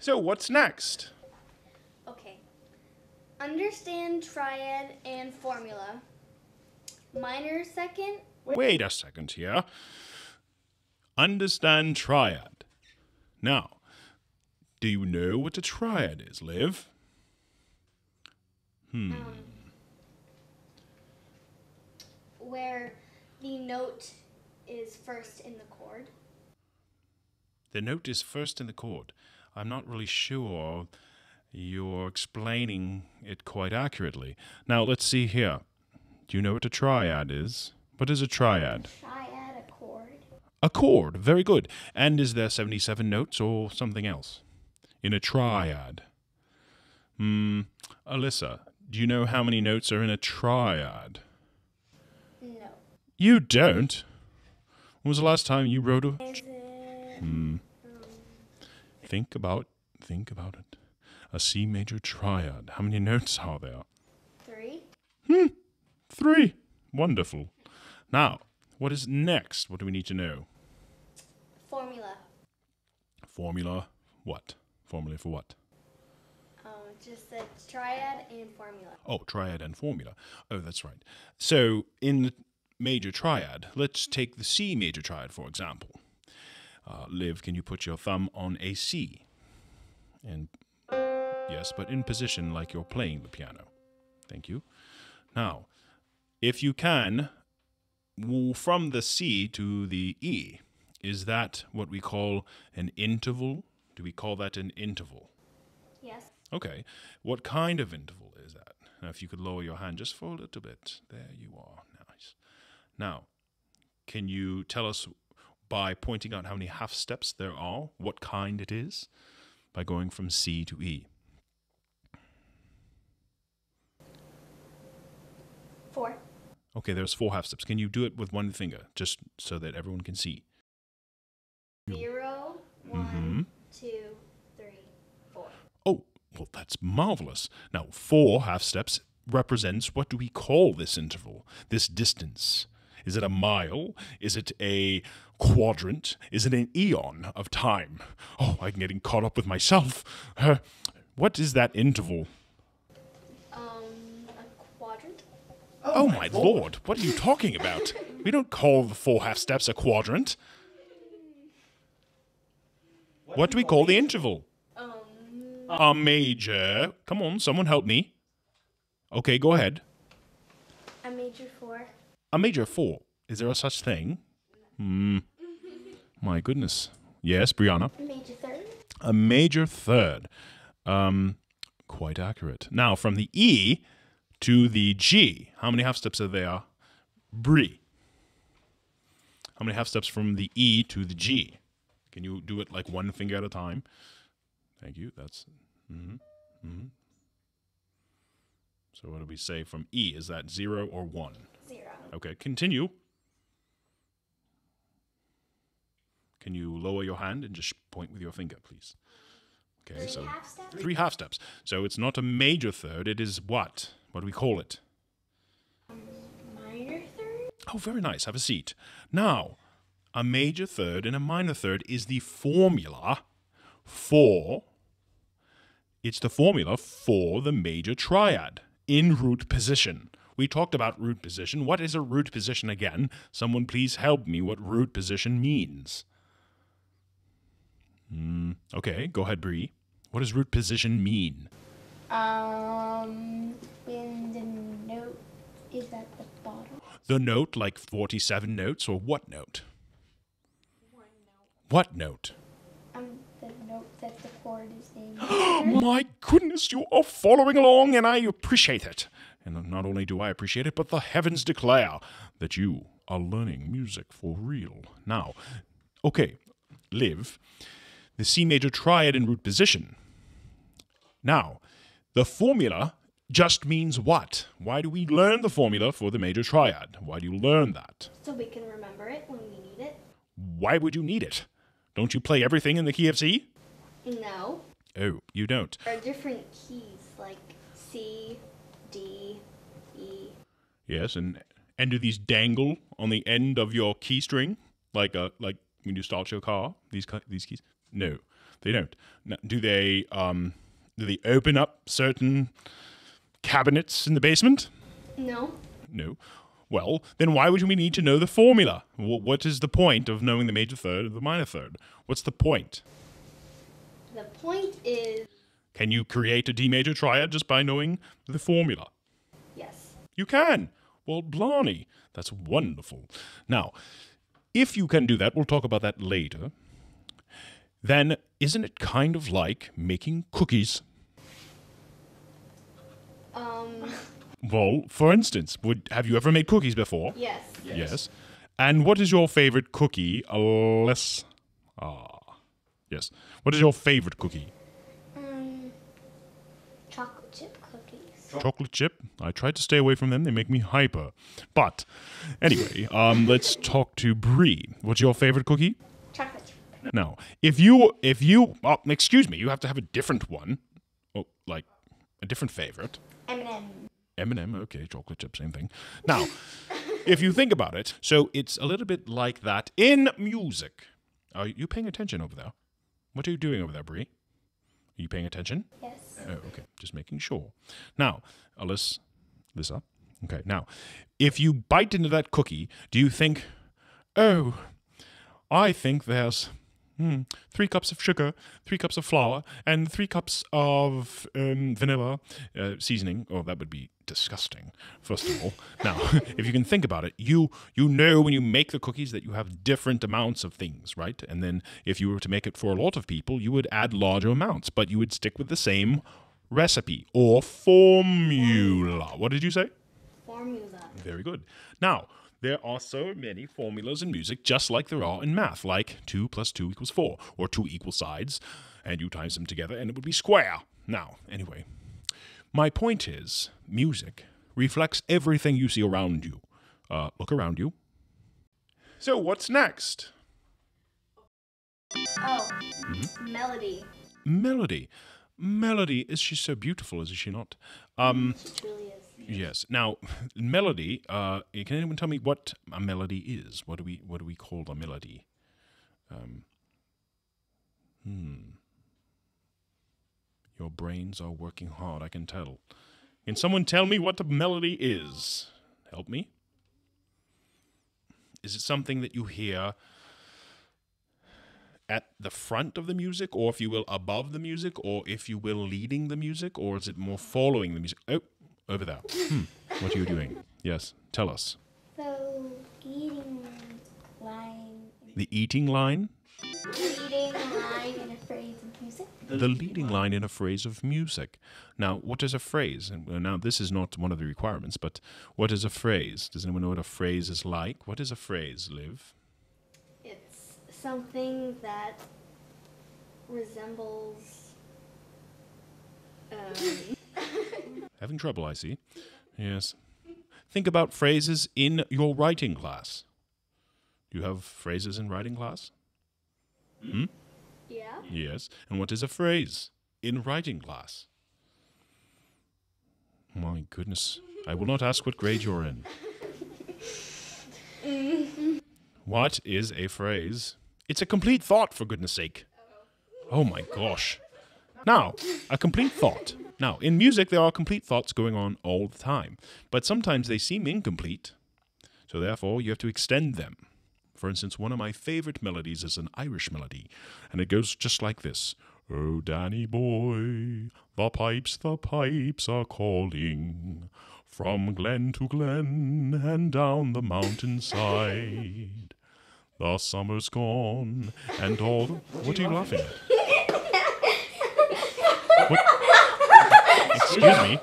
So what's next? Okay. Understand triad and formula. Minor second. Wait a second here. Understand triad. Now, do you know what a triad is, Liv? Where the note is first in the chord. The note is first in the chord. I'm not really sure you're explaining it quite accurately. Now, let's see here. Do you know what a triad is? What is a triad? Triad, a chord. A chord. Very good. And is there 77 notes or something else? In a triad. Alyssa, do you know how many notes are in a triad? No. You don't? When was the last time you wrote a... Is it? Think about it. A C major triad. How many notes are there? 3. 3. Wonderful. Now, what is next? What do we need to know? Formula. Formula what? Formula for what? Just the triad and formula. Oh, triad and formula. Oh, that's right. So, in the major triad, let's take the C major triad, for example. Liv, can you put your thumb on a C? And yes, but in position like you're playing the piano. Thank you. Now, if you can, from the C to the E, is that what we call an interval? Do we call that an interval? Yes. Okay. What kind of interval is that? Now, if you could lower your hand just for a little bit. There you are. Nice. Now, can you tell us by pointing out how many half steps there are, what kind it is, by going from C to E? 4. Okay, there's 4 half steps. Can you do it with one finger, just so that everyone can see? 0, 1, 2, 3, 4. Oh, well, that's marvelous. Now, 4 half steps represents, what do we call this interval, this distance? Is it a mile? Is it a quadrant? Is it an eon of time? Oh, I'm getting caught up with myself. What is that interval? A quadrant. Oh, my lord, what are you talking about? We don't call the 4 half steps a quadrant. What do we call the interval? A major. Come on, someone help me. Okay, go ahead. A major 4. A major 4. Is there a such thing? My goodness. Yes, Brianna. A major 3rd. A major 3rd. Quite accurate. Now, from the E to the G, how many half steps are there? Brie. How many half steps from the E to the G? Can you do it like one finger at a time? Thank you. That's... So what do we say from E? Is that 0 or 1? 0. Okay, continue. Can you lower your hand and just point with your finger, please? Okay, 3 half steps. 3 half steps. So it's not a major 3rd. It is what? What do we call it? Minor 3rd. Oh, very nice. Have a seat. Now, a major 3rd and a minor 3rd is the formula for... It's the formula for the major triad in root position. We talked about root position. What is a root position again? Someone please help me what root position means. Okay, go ahead, Bree. What does root position mean? When the note is at the bottom. The note, like 47 notes, or what note? 1 note. What note? The note that the chord is named. My goodness, you are following along, and I appreciate it. And not only do I appreciate it, but the heavens declare that you are learning music for real. Now, okay, Liv, the C major triad in root position. Now, the formula just means what? Why do we learn the formula for the major triad? Why do you learn that? So we can remember it when we need it. Why would you need it? Don't you play everything in the key of C? No. Oh, you don't. There are different keys like C, D, E. Yes, and do these dangle on the end of your key string, like when you start your car? These keys? No, They don't. Now, do they open up certain cabinets in the basement? No. No. Well, then why would we need to know the formula? What is the point of knowing the major third and the minor third? What's the point? The point is... Can you create a D major triad just by knowing the formula? Yes. You can. Well, blarney. That's wonderful. Now, if you can do that, we'll talk about that later. Then isn't it kind of like making cookies? Well, for instance, have you ever made cookies before? Yes. Yes. And what is your favorite cookie, Alice? Yes. What is your favorite cookie? Chocolate chip cookies. Chocolate chip? I tried to stay away from them. They make me hyper. But anyway, let's talk to Bree. What's your favorite cookie? Chocolate chip. Now, if you, excuse me, you have to have a different one. Oh, like a different favorite. M&M. M&M, okay, chocolate chip, same thing. Now, if you think about it, so it's a little bit like that in music. Are you paying attention over there? What are you doing over there, Bree? Are you paying attention? Yes. Oh, okay, just making sure. Now, Lisa. Okay, now, if you bite into that cookie, do you think, oh, I think there's 3 cups of sugar, 3 cups of flour, and 3 cups of vanilla seasoning. Oh, that would be disgusting, first of all. Now, if you can think about it, you know when you make the cookies that you have different amounts of things, right? And then if you were to make it for a lot of people, you would add larger amounts, but you would stick with the same recipe or formula. What did you say? Formula. Very good. Now, there are so many formulas in music, just like there are in math, like 2 + 2 = 4, or 2 equal sides, and you times them together, and it would be square. Now, anyway, my point is, music reflects everything you see around you. Look around you. So, what's next? Oh, melody. Melody. Melody, is she so beautiful, is she not? She truly is. Yes. Now, melody. Can anyone tell me what a melody is? What do we call a melody? Your brains are working hard. I can tell. Can someone tell me what a melody is? Help me. Is it something that you hear at the front of the music, or if you will, above the music, or if you will, leading the music, or is it more following the music? Oh. Over there. What are you doing? Yes, tell us. So, eating line. The eating line? Leading line in a phrase of music. The leading line in a phrase of music. Now, what is a phrase? And now, this is not one of the requirements, but what is a phrase? Does anyone know what a phrase is like? What is a phrase, Liv? It's something that resembles... Having trouble, I see. Yes. Think about phrases in your writing class. Do you have phrases in writing class? Yeah. Yes. And what is a phrase in writing class? My goodness. I will not ask what grade you're in. What is a phrase? It's a complete thought, for goodness sake. Oh my gosh. Now, a complete thought. Now, in music, there are complete thoughts going on all the time, but sometimes they seem incomplete, so therefore you have to extend them. For instance, one of my favorite melodies is an Irish melody, and it goes just like this. Oh, Danny boy, the pipes are calling, from glen to glen and down the mountainside. The summer's gone, and all the... What are you laughing at? What? Excuse me.